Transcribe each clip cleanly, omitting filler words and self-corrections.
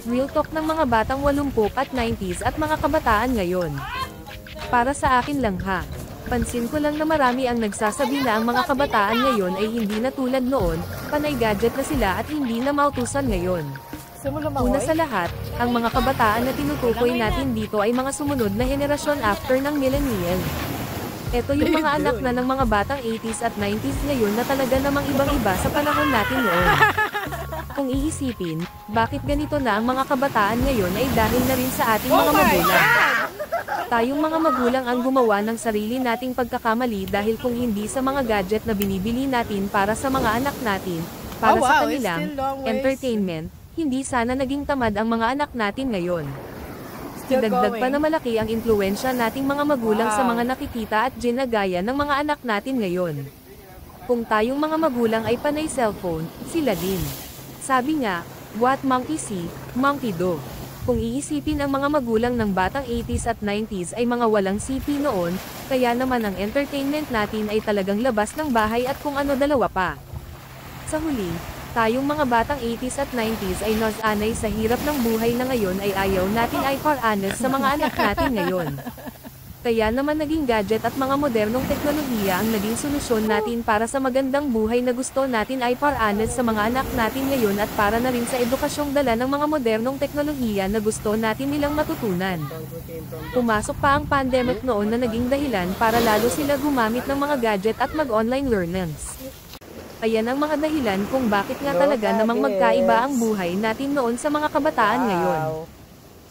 Real talk ng mga batang 80 at 90s at mga kabataan ngayon. Para sa akin lang ha. Pansin ko lang na marami ang nagsasabi na ang mga kabataan ngayon ay hindi na tulad noon, panay gadget na sila at hindi na mautusan ngayon. Una sa lahat, ang mga kabataan na tinutukoy natin dito ay mga sumunod na henerasyon after ng millennial. Ito yung mga anak na ng mga batang 80s at 90s ngayon na talaga namang ibang-iba sa panahon natin noon. Kung iisipin, bakit ganito na ang mga kabataan ngayon ay dahil na rin sa ating mga magulang. Tayong mga magulang ang gumawa ng sarili nating pagkakamali dahil kung hindi sa mga gadget na binibili natin para sa mga anak natin, para sa kanilang entertainment, hindi sana naging tamad ang mga anak natin ngayon. Idagdag pa na malaki ang impluwensya nating mga magulang sa mga nakikita at ginagaya ng mga anak natin ngayon. Kung tayong mga magulang ay panay cellphone, sila din. Sabi nga, what monkey see, monkey do. Kung iisipin ang mga magulang ng batang 80s at 90s ay mga walang sipi noon, kaya naman ang entertainment natin ay talagang labas ng bahay at kung ano dalawa pa. Sa huli, tayong mga batang 80s at 90s ay nasanay sa hirap ng buhay na ngayon ay ayaw natin ay paranas sa mga anak natin ngayon. Kaya naman naging gadget at mga modernong teknolohiya ang naging solusyon natin para sa magandang buhay na gusto natin ay paranas sa mga anak natin ngayon at para na rin sa edukasyong dala ng mga modernong teknolohiya na gusto natin nilang matutunan. Pumasok pa ang pandemic noon na naging dahilan para lalo sila gumamit ng mga gadget at mag-online learnings. Ayan ang mga dahilan kung bakit nga talaga namang magkaiba ang buhay natin noon sa mga kabataan ngayon.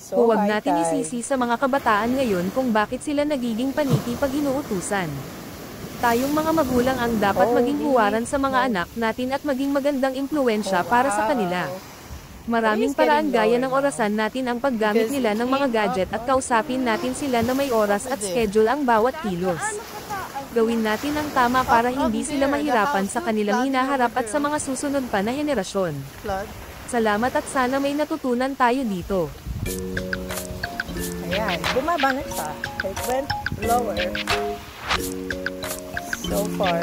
Huwag natin isisi sa mga kabataan ngayon kung bakit sila nagiging paniki pag inuutusan. Tayong mga magulang ang dapat maging huwaran sa mga anak natin at maging magandang impluwensya para sa kanila. Maraming paraan gaya ng orasan natin ang paggamit nila ng mga gadget at kausapin natin sila na may oras at schedule ang bawat kilos. Gawin natin ang tama para hindi sila mahirapan sa kanilang hinaharap at sa mga susunod pa na henerasyon. Salamat at sana may natutunan tayo dito. Ayan, bumaba na siya. It went lower. So far.